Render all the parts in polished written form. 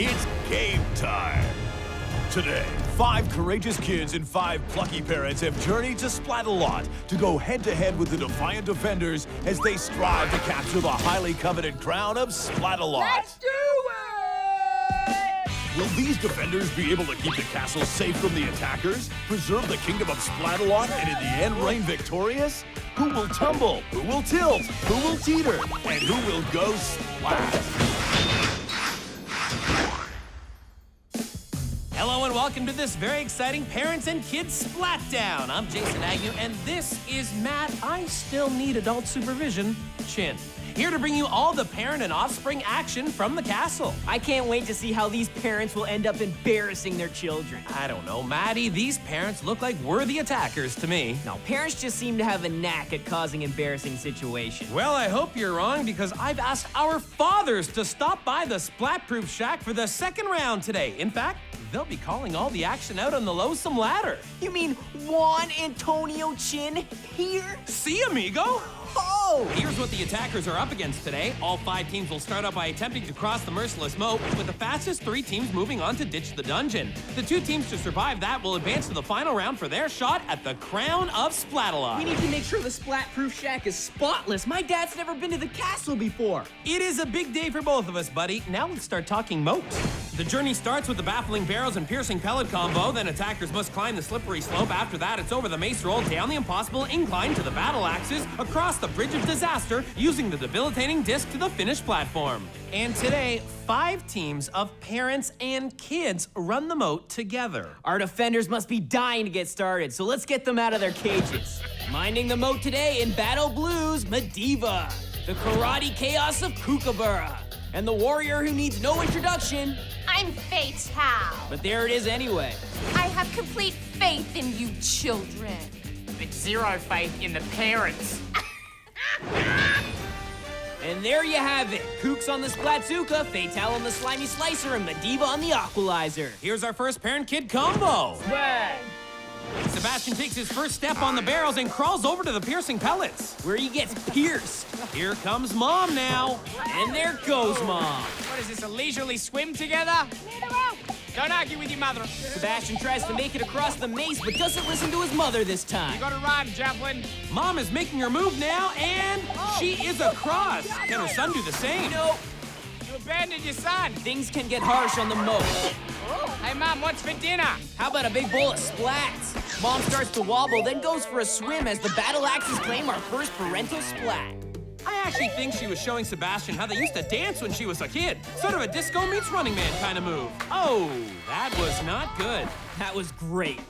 It's game time. Today, 5 courageous kids and 5 plucky parents have journeyed to Splatalot to go head-to-head with the defiant defenders as they strive to capture the highly coveted crown of Splatalot. Let's do it! Will these defenders be able to keep the castle safe from the attackers, preserve the kingdom of Splatalot, and in the end reign victorious? Who will tumble? Who will tilt? Who will teeter? And who will go splat? Hello and welcome to this very exciting Parents and Kids Splatdown. I'm Jason Agnew and this is Matt, I still need adult supervision, Chin. Here to bring you all the parent and offspring action from the castle. I can't wait to see how these parents will end up embarrassing their children. I don't know, Maddie, these parents look like worthy attackers to me. No, parents just seem to have a knack at causing embarrassing situations. Well, I hope you're wrong because I've asked our fathers to stop by the Splatproof Shack for the second round today. In fact, they'll be calling all the action out on the loathsome ladder. You mean Juan Antonio Chin here? See, amigo? Oh! Here's what the attackers are up against today. All 5 teams will start out by attempting to cross the Merciless Moat, with the fastest 3 teams moving on to ditch the dungeon. The 2 teams to survive that will advance to the final round for their shot at the crown of Splatalot. We need to make sure the Splatproof Shack is spotless. My dad's never been to the castle before. It is a big day for both of us, buddy. Now let's start talking Moat. The journey starts with the baffling barrels and piercing pellet combo, then attackers must climb the slippery slope. After that, it's over the mace roll, down the impossible incline to the battle axes, across the bridge of disaster, using the debilitating disc to the finished platform. And today, 5 teams of parents and kids run the moat together. Our defenders must be dying to get started, so let's get them out of their cages. Minding the moat today in Battle Blues, Mediva, the karate chaos of Kookaburra, and the warrior who needs no introduction, I'm Fatal. but there it is anyway. I have complete faith in you children. But zero faith in the parents. And there you have it. Kooks on the Splatzuka, Fatal on the Slimy Slicer, and Mediva on the Aqualizer. Here's our first parent-kid combo. Sebastian takes his first step on the barrels and crawls over to the piercing pellets. Where he gets pierced. Here comes Mom now. And there goes Mom. What is this, a leisurely swim together? Don't argue with your mother. Sebastian tries to make it across the maze, but doesn't listen to his mother this time. You gotta run, Javelin. Mom is making her move now, and she is across. Can her son do the same? Nope. You abandoned your son. Things can get harsh on the moat. Hey, Mom, what's for dinner? How about a big bowl of splats? Mom starts to wobble, then goes for a swim as the battle axes claim our first parental splat. I actually think she was showing Sebastian how they used to dance when she was a kid. Sort of a disco meets Running Man kind of move. Oh, that was not good. That was great.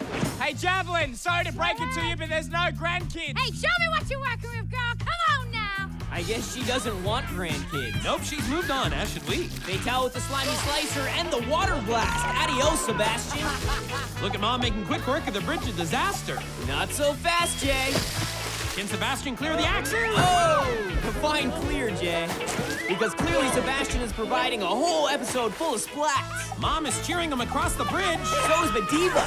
Hey, Javelin, sorry to break it to you, but there's no grandkids. Hey, show me what you're working with, girl. Come on now. I guess she doesn't want grandkids. Nope, she's moved on, as should we. Fatal with the Slimy Slicer and the Water Blast. Adios, Sebastian. Look at Mom making quick work of the bridge of disaster. Not so fast, Jay. Can Sebastian clear the axes? Oh! Define clear, Jay. Because clearly Sebastian is providing a whole episode full of splats. Mom is cheering him across the bridge. So is Mediva.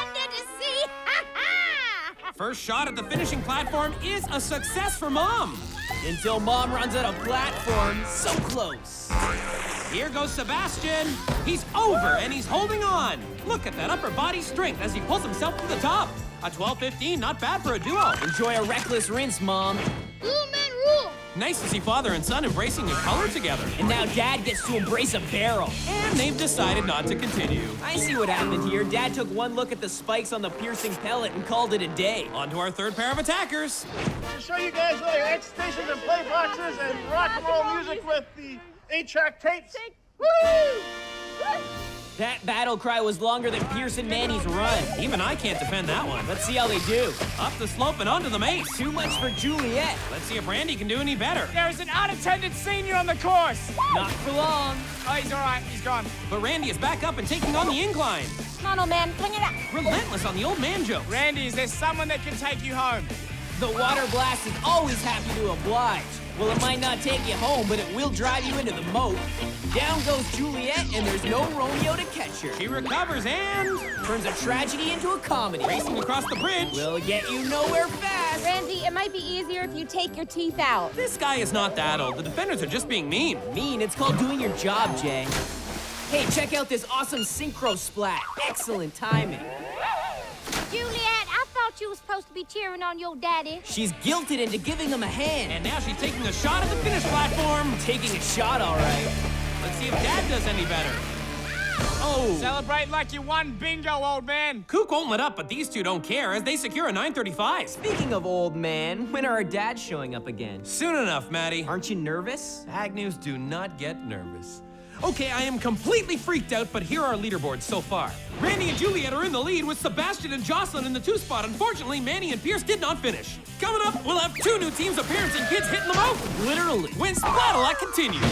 Under the sea. Ha ha. First shot at the finishing platform is a success for Mom. Until Mom runs out of platform. So close. Here goes Sebastian. He's over and he's holding on. Look at that upper body strength as he pulls himself to the top. A 12-15, not bad for a duo. Enjoy a reckless rinse, Mom. Blue men rule. Nice to see father and son embracing a color together. And now Dad gets to embrace a barrel. And they've decided not to continue. I see what happened here. Dad took one look at the spikes on the piercing pellet and called it a day. On to our third pair of attackers. To show you guys all your X stations and play boxes and rock and roll music with the 8-track tapes. Woo! That battle cry was longer than Pierce and Manny's run. Even I can't defend that one. Let's see how they do. Up the slope and onto the mace. Too much for Juliet. Let's see if Randy can do any better. There is an unattended senior on the course. Not for long. Oh, he's all right. He's gone. But Randy is back up and taking on the incline. Come on, old man. Bring it up. Relentless on the old man jokes. Randy, is there someone that can take you home? The Water Blast is always happy to oblige. Well, it might not take you home, but it will drive you into the moat. Down goes Juliet, and there's no Romeo to catch her. She recovers and Turns a tragedy into a comedy. racing across the bridge. Will get you nowhere fast. Randy, it might be easier if you take your teeth out. This guy is not that old. The defenders are just being mean. Mean, it's called doing your job, Jay. Hey, check out this awesome synchro splat. Excellent timing. Juliet, I thought you were supposed to be cheering on your daddy. She's guilted into giving him a hand. And now she's taking a shot at the finish platform. Taking a shot, all right. Let's see if Dad does any better. Oh! Celebrate like you won bingo, old man. Kook won't let up, but these two don't care as they secure a 935. Speaking of old man, when are our dads showing up again? Soon enough, Maddie. Aren't you nervous? Agnews do not get nervous. Okay, I am completely freaked out, but here are our leaderboards so far. Randy and Juliet are in the lead with Sebastian and Jocelyn in the 2 spot. Unfortunately, Manny and Pierce did not finish. Coming up, we'll have 2 new teams of parents and kids hitting the moat. Literally. When Splatalot continues.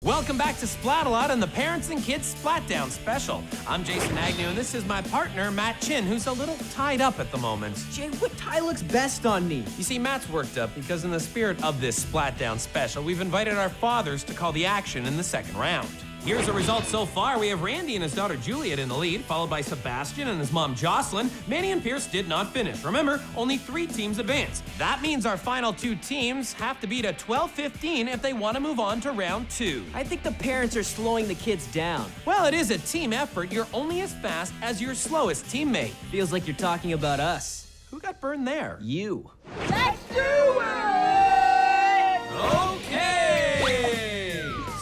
Welcome back to Splatalot and the Parents and Kids Splatdown special. I'm Jason Agnew, and this is my partner, Matt Chin, who's a little tied up at the moment. Jay, what tie looks best on me? You see, Matt's worked up because in the spirit of this Splatdown special, we've invited our fathers to call the action in the 2nd round. Here's the results so far. We have Randy and his daughter Juliet in the lead, followed by Sebastian and his mom Jocelyn. Manny and Pierce did not finish. Remember, only 3 teams advanced. That means our final 2 teams have to beat a 12-15 if they want to move on to round 2. I think the parents are slowing the kids down. Well, it is a team effort. You're only as fast as your slowest teammate. Feels like you're talking about us. Who got burned there? You. Let's do it! Okay!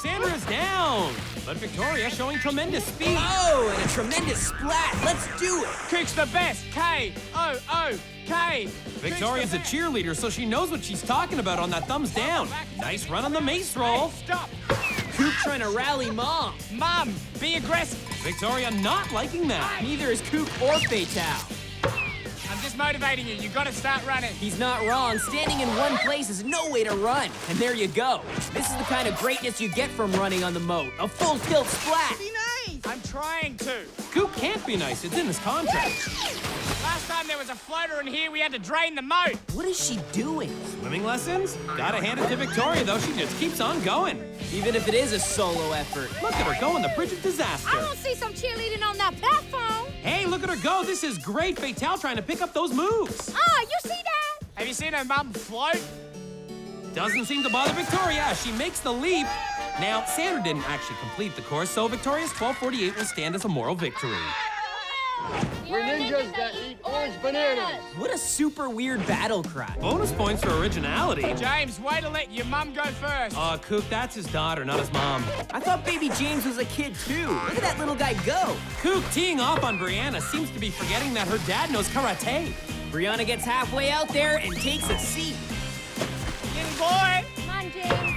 Sandra's down, but Victoria showing tremendous speed. Oh, and a tremendous splat. Let's do it. Cook's the best. K-O-O-K. Victoria's a cheerleader, so she knows what she's talking about on that thumbs down. Nice run on the mace roll. Hey, stop. Coop trying to rally Mom. Mom, be aggressive. Victoria not liking that. Neither is Coop or Fatal. I'm just motivating you. You gotta start running. He's not wrong. Standing in one place is no way to run. And there you go. This is the kind of greatness you get from running on the moat. A full tilt splat. Be nice. I'm trying to. Coop can't be nice. It's in his contract. Last time there was a floater in here, we had to drain the moat. What is she doing? Swimming lessons? Gotta hand it to Victoria, though. She just keeps on going. Even if it is a solo effort. Look at her go on the bridge of disaster. I want to see some cheerleading on that platform. Hey, look at her go. This is great. Fatal trying to pick up those moves. Oh, you see that? Have you seen her mum float? Doesn't seem to bother Victoria. She makes the leap. Now, Sandra didn't actually complete the course, so Victoria's 12:48 will stand as a moral victory. We're ninjas that eat orange bananas. What a super weird battle cry. Bonus points for originality. James, way to let your mum go first. Coop, that's his daughter, not his mom. I thought baby James was a kid too. Look at that little guy go. Coop teeing off on Brianna seems to be forgetting that her dad knows karate. Brianna gets halfway out there and takes a seat. Little boy. Come on, James.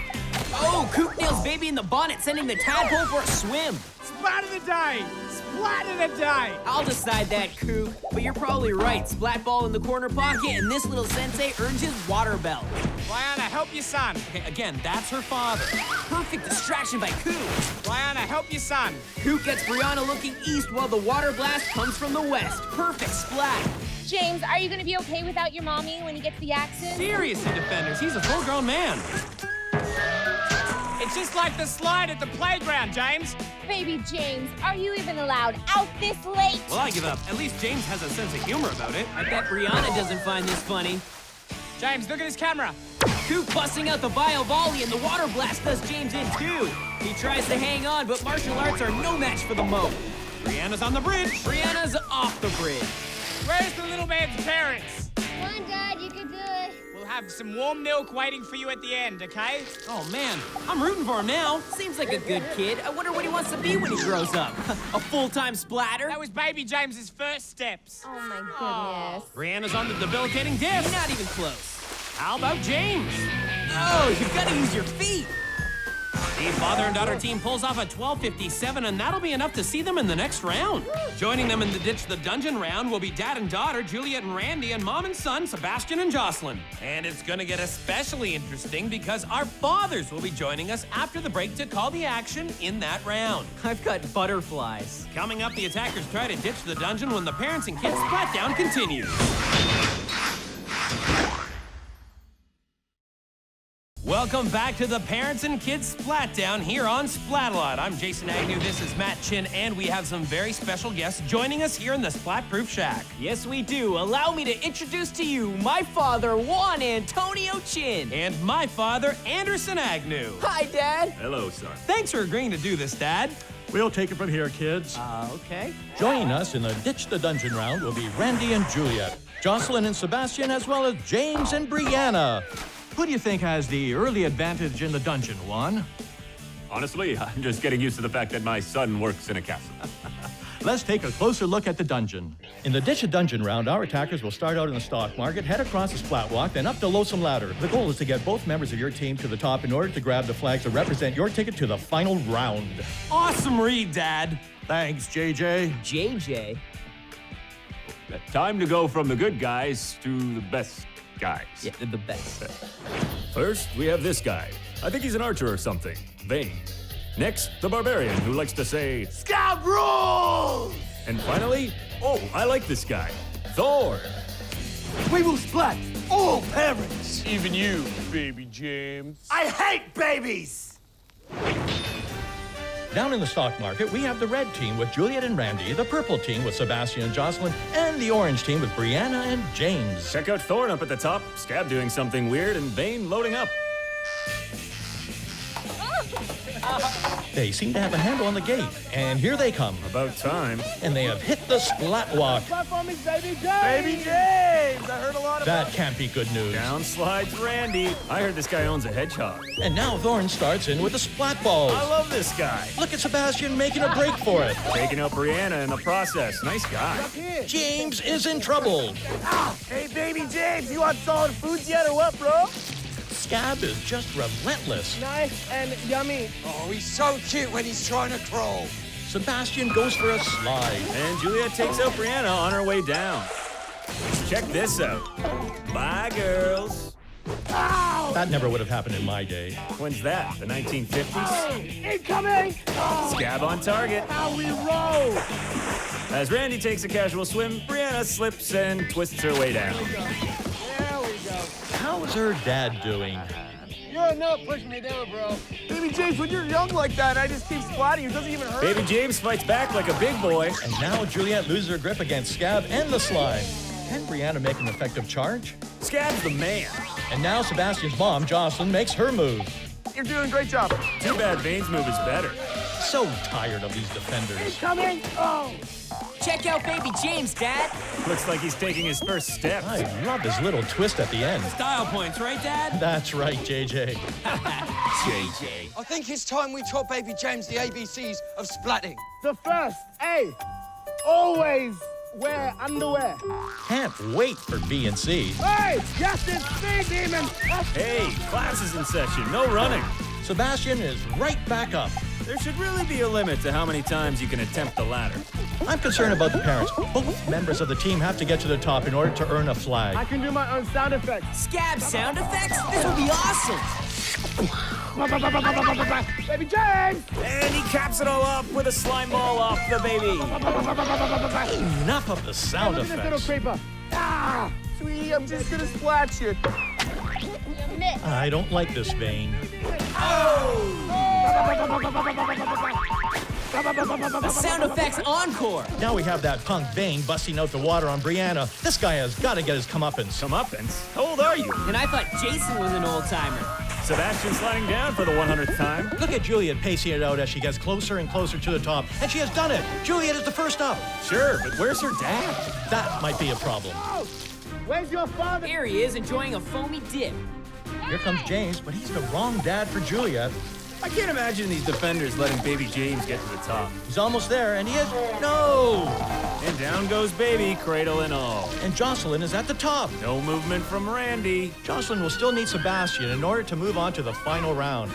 Oh, Coop nails baby in the bonnet, sending the tadpole for a swim. Splat of the day. Splat of the day. I'll decide that, Coop. But you're probably right. Splat ball in the corner pocket, and this little sensei earns his water belt. Brianna, help your son. Okay, again, that's her father. Perfect distraction by Coop. Brianna, help your son. Coop gets Brianna looking east while the water blast comes from the west. Perfect splat. James, are you gonna be okay without your mommy when he gets the axes? Seriously, defenders, he's a full-grown man. It's just like the slide at the playground, James. Baby James, are you even allowed out this late? Well, I give up. At least James has a sense of humor about it. I bet Brianna doesn't find this funny. James, look at his camera. Coop busting out the bio volley, and the water blast does James in too. He tries to hang on, but martial arts are no match for the moat. Brianna's on the bridge. Brianna's off the bridge. Where's the little man's parents? Come on, Dad, you can do it. We'll have some warm milk waiting for you at the end, okay? Oh, man, I'm rooting for him now. Seems like a good kid. I wonder what he wants to be when he grows up. A full-time splatter? That was baby James's first steps. Oh my goodness. Brianna's on the debilitating disc. Not even close. How about James? Oh, you've got to use your feet. The father and daughter team pulls off a 12:57, and that'll be enough to see them in the next round. Joining them in the Ditch the Dungeon round will be dad and daughter, Juliet and Randy, and mom and son, Sebastian and Jocelyn. And it's gonna get especially interesting because our fathers will be joining us after the break to call the action in that round. I've got butterflies. Coming up, the attackers try to ditch the dungeon when the parents and kids Splatdown continues. Welcome back to the Parents and Kids Splatdown here on Splatalot. I'm Jason Agnew, this is Matt Chin, and we have some very special guests joining us here in the Splat-Proof Shack. Yes, we do. Allow me to introduce to you my father, Juan Antonio Chin. And my father, Anderson Agnew. Hi, Dad. Hello, son. Thanks for agreeing to do this, Dad. We'll take it from here, kids. Okay. Joining us in the Ditch the Dungeon round will be Randy and Juliet, Jocelyn and Sebastian, as well as James and Brianna. Who do you think has the early advantage in the dungeon, Juan? Honestly, I'm just getting used to the fact that my son works in a castle. Let's take a closer look at the dungeon. In the Ditch the Dungeon round, our attackers will start out in the stock market, head across the splat walk, then up the Lonesome Ladder. The goal is to get both members of your team to the top in order to grab the flags that represent your ticket to the final round. Awesome read, Dad. Thanks, JJ. JJ. Time to go from the good guys to the best guys. Yeah, they're the best. First, we have this guy. I think he's an archer or something. Vane. Next, the barbarian who likes to say, "Scout rules!" And finally, oh, I like this guy. Thor. We will splat all parents. Even you, baby James. I hate babies! Down in the stock market, we have the red team with Juliet and Randy, the purple team with Sebastian and Jocelyn, and the orange team with Brianna and James. Check out Thorn up at the top, Scab doing something weird, and Vane loading up. They seem to have a handle on the gate, and here they come. About time. And they have hit the splat walk. Baby James! I heard a lot That can't be good news. Down slides Randy. I heard this guy owns a hedgehog. And now Thorn starts in with the splat balls. I love this guy. Look at Sebastian making a break for it. Taking out Brianna in the process. Nice guy. James is in trouble. Hey, baby James, you want solid foods yet or what, bro? Scab is just relentless. Nice and yummy. Oh, he's so cute when he's trying to crawl. Sebastian goes for a slide. And Juliet takes out Brianna on her way down. Check this out. Bye, girls. That never would have happened in my day. When's that? The 1950s? Incoming! Scab on target. How we roll! As Randy takes a casual swim, Brianna slips and twists her way down. There we go. How's her dad doing? You're not pushing me down, bro. Baby James, when you're young like that, I just keep splatting you. It doesn't even hurt. Baby James fights back like a big boy. And now Juliet loses her grip against Scab and the slime. Can Brianna make an effective charge? Scab's the man. And now Sebastian's mom, Jocelyn, makes her move. You're doing a great job. Too bad Vane's move is better. So tired of these defenders. Incoming! Oh! Check out baby James, Dad. Looks like he's taking his first steps. I love his little twist at the end. Style points, right, Dad? That's right, JJ. JJ. I think it's time we taught baby James the ABCs of splatting. The first A. Always wear underwear. Can't wait for B and C. Hey! Justin, speed demon! Hey, class is in session. No running. Sebastian is right back up. There should really be a limit to how many times you can attempt the ladder. I'm concerned about the parents. Both members of the team have to get to the top in order to earn a I flag. can do my own sound effects. Scab sound effects? This will be awesome. Baby James! And he caps it all off with a slime ball off the baby. Enough of the sound Look at this little effects. creeper. Ah! Sweetie, I'm just gonna splash you. I don't like this vein. A sound effects encore. Now we have that punk vein busting out the water on Brianna. This guy has got to get his comeuppance. Comeuppance? How old are you? And I thought Jason was an old timer. Sebastian sliding down for the 100th time. Look at Juliet pacing it out as she gets closer and closer to the top. And she has done it. Juliet is the first up. Sure, but where's her dad? That might be a problem. Where's your father? Here he is enjoying a foamy dip. Here comes James, but he's the wrong dad for Juliet. I can't imagine these defenders letting baby James get to the top. He's almost there, and he is... No! And down goes baby, cradle and all. And Jocelyn is at the top. No movement from Randy. Jocelyn will still need Sebastian in order to move on to the final round.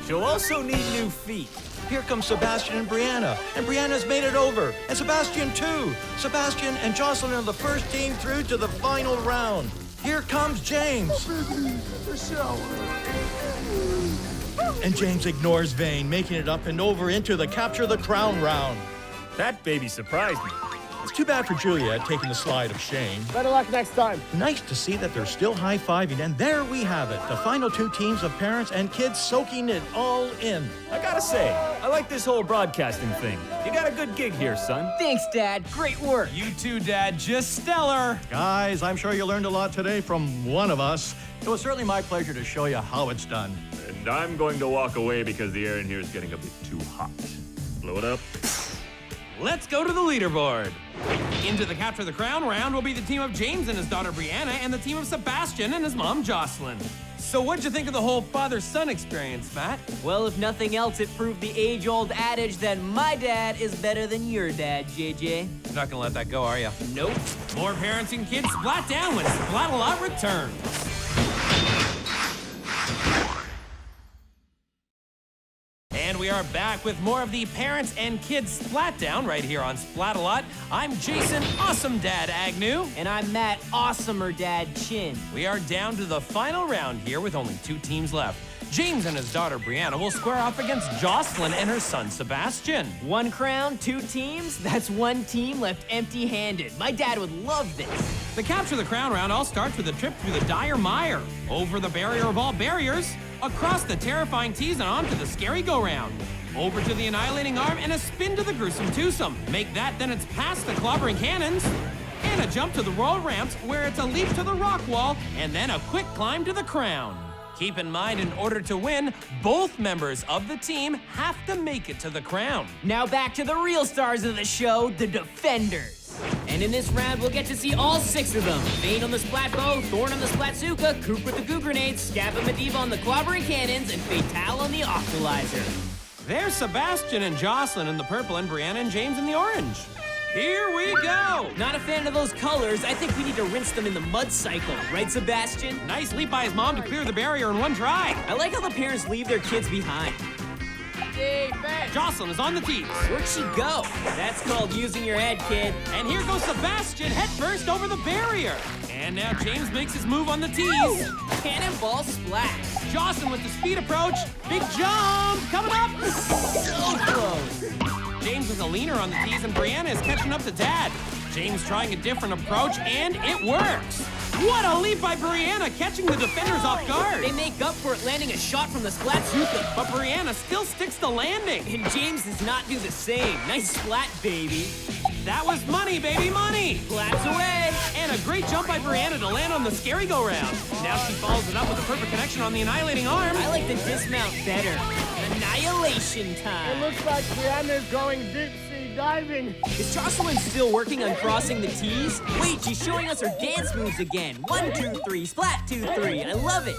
She'll also need new feet. Here comes Sebastian and Brianna's made it over, and Sebastian too. Sebastian and Jocelyn are the first team through to the final round. Here comes James. And James ignores Vane, making it up and over into the capture the crown round. That baby surprised me. It's too bad for Juliet taking the slide of shame. Better luck next time. Nice to see that they're still high-fiving, and there we have it. The final two teams of parents and kids soaking it all in. I gotta say, I like this whole broadcasting thing. You got a good gig here, son. Thanks, Dad. Great work. You too, Dad. Just stellar. Guys, I'm sure you learned a lot today from one of us. It was certainly my pleasure to show you how it's done. And I'm going to walk away because the air in here is getting a bit too hot. Blow it up. Let's go to the leaderboard. Into the Capture the Crown round will be the team of James and his daughter Brianna and the team of Sebastian and his mom Jocelyn. So what'd you think of the whole father-son experience, Matt? Well, if nothing else, it proved the age-old adage that my dad is better than your dad, JJ. You're not gonna let that go, are you? Nope. More parents and kids Splatdown when Splatalot returns. And we are back with more of the Parents and Kids Splatdown right here on Splatalot. I'm Jason Awesome Dad Agnew. And I'm Matt Awesomer Dad Chin. We are down to the final round here with only 2 teams left. James and his daughter Brianna will square off against Jocelyn and her son Sebastian. 1 crown, 2 teams? That's 1 team left empty-handed. My dad would love this. The Capture the Crown round all starts with a trip through the dire mire, over the barrier of all barriers, across the terrifying T's and onto the scary go-round, over to the annihilating arm and a spin to the gruesome twosome. Make that, then it's past the clobbering cannons, and a jump to the royal ramps where it's a leap to the rock wall, and then a quick climb to the crown. Keep in mind, in order to win, both members of the team have to make it to the crown. Now back to the real stars of the show, the Defenders. And in this round, we'll get to see all 6 of them. Vane on the Splat Bow, Thorn on the Splatsuka, Coop with the Goo Grenades, Scab and Medivh on the Clobbering Cannons, and Fatale on the Octalizer. There's Sebastian and Jocelyn in the purple and Brianna and James in the orange. Here we go! Not a fan of those colors. I think we need to rinse them in the mud cycle. Right, Sebastian? Nice leap by his mom to clear the barrier in one try. I like how the parents leave their kids behind. Jocelyn is on the tees. Where'd she go? That's called using your head, kid. And here goes Sebastian head first over the barrier. And now James makes his move on the tees. Cannonball splash. Jocelyn with the speed approach. Big jump coming up. So close. James with a leaner on the tees and Brianna is catching up to Dad. James trying a different approach and it works. What a leap by Brianna, catching the defenders off guard. They make up for it landing a shot from the Splatsuka. But Brianna still sticks the landing. And James does not do the same. Nice splat, baby. That was money, baby, money. Splats away. And a great jump by Brianna to land on the scary go-round. Now she follows it up with a perfect connection on the annihilating arm. I like the dismount better. Annihilation time. It looks like Brianna's going deep sea diving. Is Jocelyn still working on crossing the T's? Wait, she's showing us her dance moves again. 1, 2, 3, splat, 2, 3. I love it.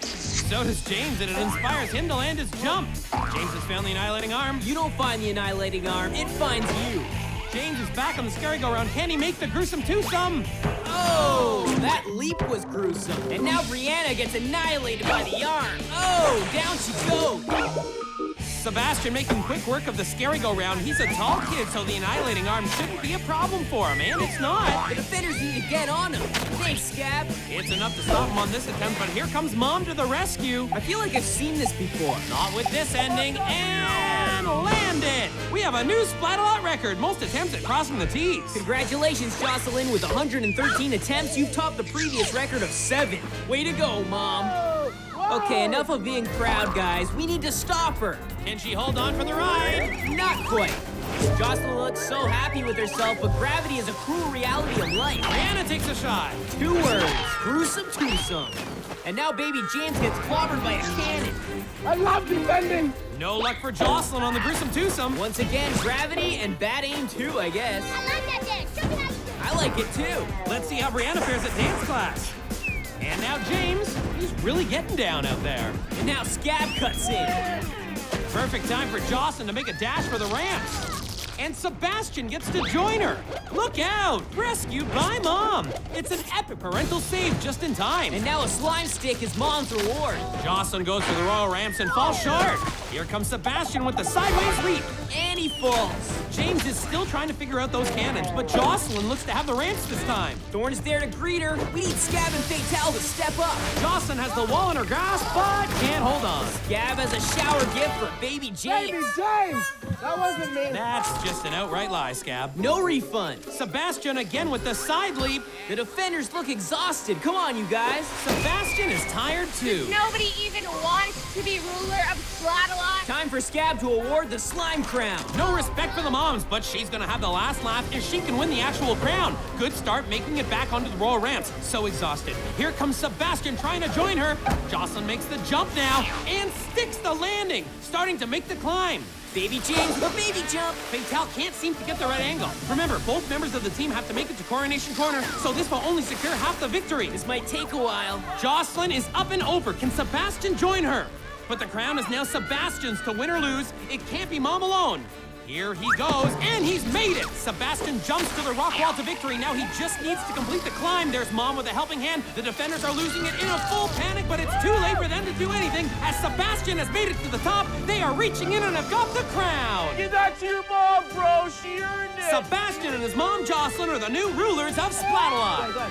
So does James, and it inspires him to land his jump. James has found the annihilating arm. You don't find the annihilating arm, it finds you. James is back on the scary go-round. Can he make the gruesome twosome? Oh, that leap was gruesome. And now Brianna gets annihilated by the arm. Oh, down she goes. Sebastian making quick work of the scary go-round. He's a tall kid, so the annihilating arm shouldn't be a problem for him, and it's not. The defenders need to get on him. Thanks, Scab. It's enough to stop him on this attempt, but here comes Mom to the rescue. I feel like I've seen this before. Not with this ending, and landed! We have a new Splatalot record, most attempts at crossing the T's. Congratulations, Jocelyn. With 113 attempts, you've topped the previous record of 7. Way to go, Mom. Okay, enough of being proud, guys. We need to stop her. Can she hold on for the ride? Not quite. Jocelyn looks so happy with herself, but gravity is a cruel reality of life. Brianna takes a shot. 2 words, gruesome twosome. And now baby James gets clobbered by a cannon. I love defending. No luck for Jocelyn on the gruesome twosome. Once again, gravity and bad aim too, I guess. I like that dance. Show me how to do it. I like it too. Let's see how Brianna fares at dance class. And now James, he's really getting down out there. And now Scab cuts in. Perfect time for Jocelyn to make a dash for the ramps. And Sebastian gets to join her. Look out! Rescued by Mom. It's an epic parental save just in time. And now a slime stick is Mom's reward. Jocelyn goes for the royal ramps and falls short. Here comes Sebastian with the sideways leap. And he falls. James is still trying to figure out those cannons, but Jocelyn looks to have the ranch this time. Thorn's there to greet her. We need Scab and Fatal to step up. Jocelyn has the wall in her grasp, but can't hold on. Scab has a shower gift for Baby James. Baby James! That wasn't me. That's just an outright lie, Scab. No refund. Sebastian again with the side leap. The defenders look exhausted. Come on, you guys. Sebastian is tired too. Nobody even wants to be ruler of Splatalot. Time for Scab to award the slime crown. No respect for the moms, but she's gonna have the last laugh if she can win the actual crown. Good start making it back onto the royal ramps. So exhausted. Here comes Sebastian trying to join her. Jocelyn makes the jump now and sticks the landing, starting to make the climb. Baby James with a baby jump. Fatal can't seem to get the right angle. Remember, both members of the team have to make it to Coronation Corner, so this will only secure half the victory. This might take a while. Jocelyn is up and over. Can Sebastian join her? But the crown is now Sebastian's to win or lose. It can't be Mom alone. Here he goes, and he's made it! Sebastian jumps to the rock wall to victory. Now he just needs to complete the climb. There's Mom with a helping hand. The defenders are losing it in a full panic, but it's too late for them to do anything. As Sebastian has made it to the top, they are reaching in and have got the crown! Give that to your mom, bro. She earned it. Sebastian and his mom, Jocelyn, are the new rulers of Splatalot.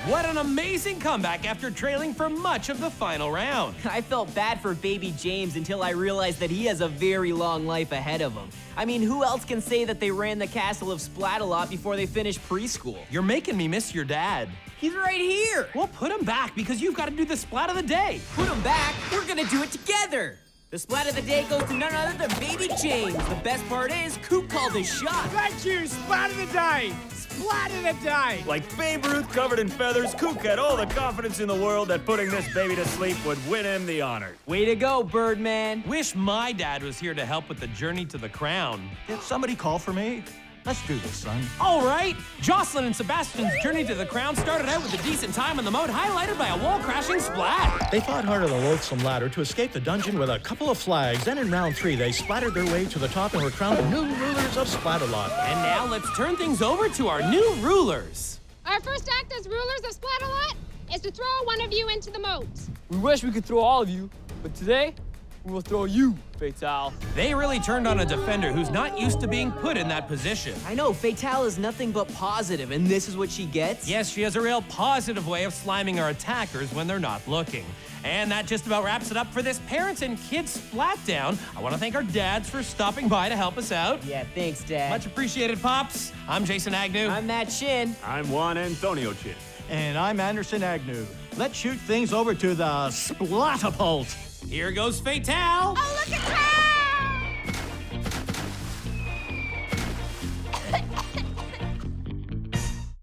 What an amazing comeback after trailing for much of the final round. I felt bad for Baby James until I realized that he has a very long life ahead of him. I mean, who else can say that they ran the castle of Splatalot before they finished preschool? You're making me miss your dad. He's right here. Well, put him back because you've got to do the splat of the day. Put him back. We're gonna do it together. The splat of the day goes to none other than Baby James. The best part is, Coop called his shot. Thank you, Splat of the Day! Splat of the Day! Like Babe Ruth covered in feathers, Kook had all the confidence in the world that putting this baby to sleep would win him the honor. Way to go, Birdman. Wish my dad was here to help with the journey to the crown. Did somebody call for me? Let's do this, son. All right, Jocelyn and Sebastian's journey to the crown started out with a decent time in the moat, highlighted by a wall-crashing splat. They fought hard on the loathsome ladder to escape the dungeon with a couple of flags. Then in round 3, they splattered their way to the top and were crowned the new rulers of Splatalot. And now let's turn things over to our new rulers. Our first act as rulers of Splatalot is to throw one of you into the moat. We wish we could throw all of you, but today, we will throw you, Fatal. They really turned on a defender who's not used to being put in that position. I know, Fatal is nothing but positive, and this is what she gets? Yes, she has a real positive way of sliming her attackers when they're not looking. And that just about wraps it up for this Parents and Kids Splatdown. I want to thank our dads for stopping by to help us out. Yeah, thanks, Dad. Much appreciated, Pops. I'm Jason Agnew. I'm Matt Shin. I'm Juan Antonio Chin. And I'm Anderson Agnew. Let's shoot things over to the Splatapult. Here goes Fatal. Oh, look at